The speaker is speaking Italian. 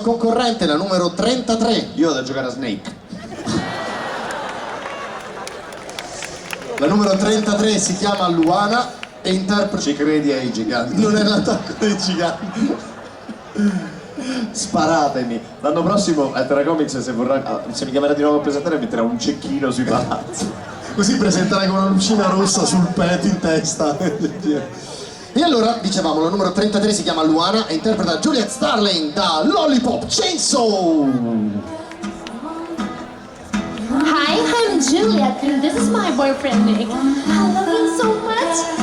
Concorrente, la numero 33. Io vado a giocare a Snake. La numero 33 si chiama Luana e interpreta... Ci credi ai giganti? Non è l'attacco dei giganti. Sparatemi. L'anno prossimo a Terracomics, se mi chiamerà di nuovo a presentare, metterà un cecchino sui palazzi. Così presenterai con una lucina rossa sul petto in testa. E allora, dicevamo, la numero 33 si chiama Luana e interpreta Juliet Starling da Lollipop Chainsaw! Hi, I'm Juliet and this is my boyfriend Nick. I love him so much.